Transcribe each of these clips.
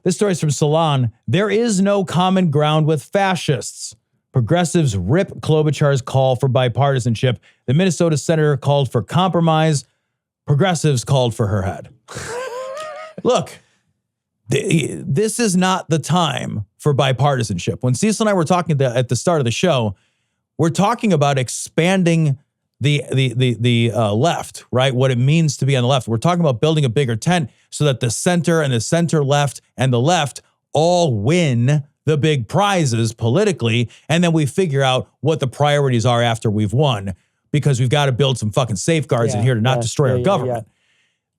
This story is from Salon. There is no common ground with fascists. Progressives rip Klobuchar's call for bipartisanship. The Minnesota senator called for compromise. Progressives called for her head. Look, this is not the time for bipartisanship. When Cecil and I were talking at the start of the show, we're talking about expanding the left, right? What it means to be on the left. We're talking about building a bigger tent so that the center and the center left and the left all win the big prizes politically. And then we figure out what the priorities are after we've won, because we've got to build some fucking safeguards in here to not destroy our government.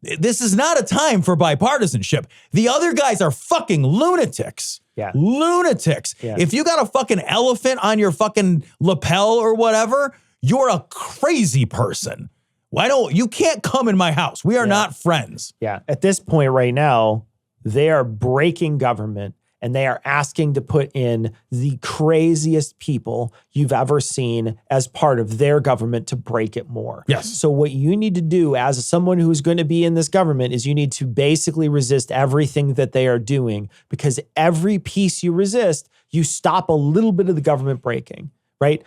This is not a time for bipartisanship. The other guys are fucking lunatics. Yeah. Lunatics. Yeah. If you got a fucking elephant on your fucking lapel or whatever, you're a crazy person. You can't come in my house. We are not friends. Yeah. At this point right now, they are breaking government and they are asking to put in the craziest people you've ever seen as part of their government to break it more. Yes. So what you need to do as someone who's going to be in this government is you need to basically resist everything that they are doing, because every piece you resist, you stop a little bit of the government breaking. Right?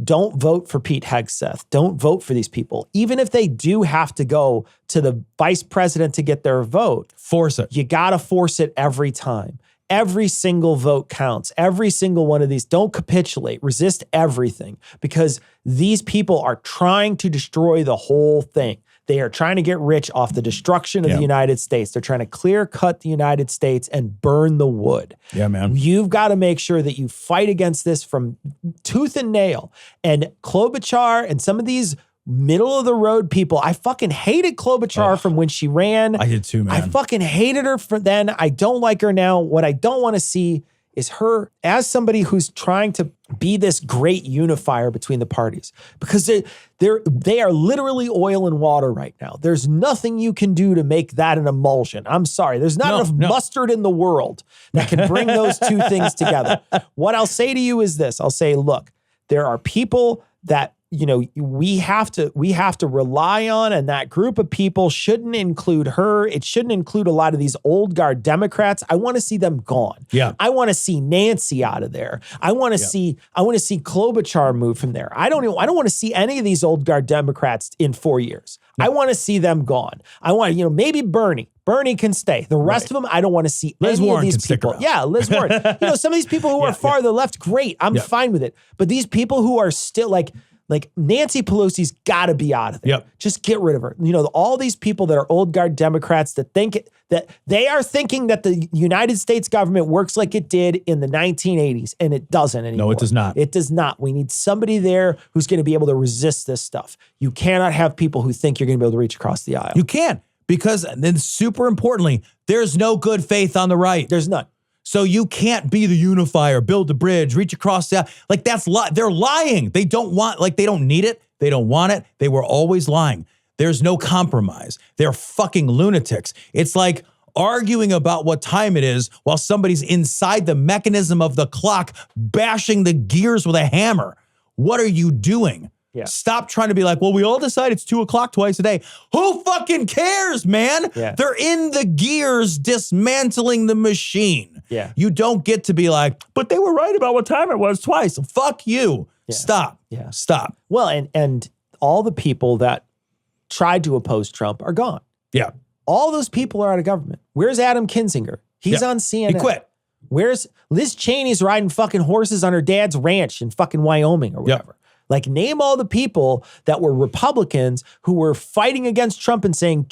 Don't vote for Pete Hegseth. Don't vote for these people. Even if they do have to go to the vice president to get their vote. Force it. You got to force it every time. Every single vote counts. Every single one of these. Don't capitulate. Resist everything, because these people are trying to destroy the whole thing. They are trying to get rich off the destruction of the United States. They're trying to clear cut the United States and burn the wood. Yeah, man. You've got to make sure that you fight against this from tooth and nail. And Klobuchar and some of these middle of the road people, I fucking hated Klobuchar from when she ran. I did too, man. I fucking hated her from then. I don't like her now. What I don't want to see is her as somebody who's trying to be this great unifier between the parties, because they are literally oil and water right now. There's nothing you can do to make that an emulsion. I'm sorry. There's not enough mustard in the world that can bring those two things together. What I'll say to you is this. I'll say, look, there are people that we have to rely on, and that group of people shouldn't include her. It shouldn't include a lot of these old guard Democrats. I want to see them gone. Yeah. I want to see Nancy out of there. I want to see Klobuchar move from there. I don't want to see any of these old guard Democrats in 4 years. No. I want to see them gone. I want, maybe Bernie. Bernie can stay. The rest of them, I don't want to see Liz any Warren of these people. Yeah, Liz Warren. Some of these people who are farther left, great. I'm fine with it. But these people who are still like Nancy Pelosi's got to be out of there. Yep. Just get rid of her. All these people that are old guard Democrats that think that they are thinking that the United States government works like it did in the 1980s, and it doesn't anymore. No, it does not. It does not. We need somebody there who's going to be able to resist this stuff. You cannot have people who think you're going to be able to reach across the aisle. You can't, because then super importantly, there's no good faith on the right. There's none. So you can't be the unifier, build the bridge, reach across the, they're lying. They don't need it. They don't want it. They were always lying. There's no compromise. They're fucking lunatics. It's like arguing about what time it is while somebody's inside the mechanism of the clock, bashing the gears with a hammer. What are you doing? Yeah. Stop trying to be like, well, we all decide it's 2 o'clock twice a day. Who fucking cares, man? Yeah. They're in the gears dismantling the machine. Yeah. You don't get to be like, but they were right about what time it was twice. Fuck you. Yeah. Stop. Yeah. Stop. Well, and all the people that tried to oppose Trump are gone. Yeah. All those people are out of government. Where's Adam Kinzinger? He's on CNN. He quit. Where's Liz Cheney's riding fucking horses on her dad's ranch in fucking Wyoming or whatever? Yep. Like, name all the people that were Republicans who were fighting against Trump and saying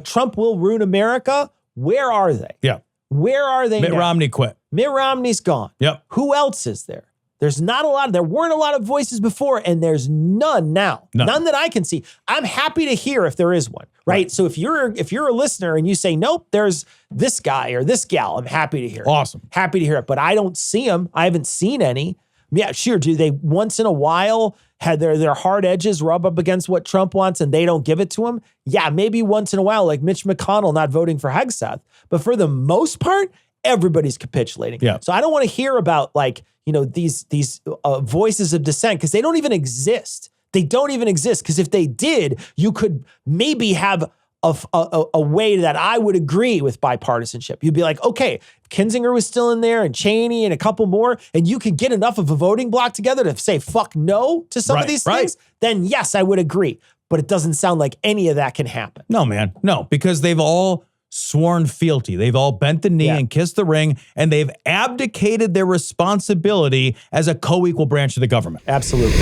Trump will ruin America. Where are they? Yeah. Where are they Mitt now? Romney quit. Mitt Romney's gone. Yep. Who else is there? There's not a lot. There weren't a lot of voices before, and there's none now. None that I can see. I'm happy to hear if there is one, right? So if you're a listener and you say, nope, there's this guy or this gal, I'm happy to hear it. Awesome. Happy to hear it. But I don't see them. I haven't seen any. Yeah, sure. Do they once in a while had their hard edges rub up against what Trump wants and they don't give it to him? Yeah, maybe once in a while, like Mitch McConnell not voting for Hegseth. But for the most part, everybody's capitulating. Yeah. So I don't want to hear about these voices of dissent, because they don't even exist. They don't even exist, because if they did, you could maybe have a way that I would agree with bipartisanship. You'd be like, okay, if Kinzinger was still in there and Cheney and a couple more, and you could get enough of a voting block together to say fuck no to some of these things, then yes, I would agree. But it doesn't sound like any of that can happen. No, man. No, because they've all sworn fealty. They've all bent the knee and kissed the ring, and they've abdicated their responsibility as a co-equal branch of the government. Absolutely.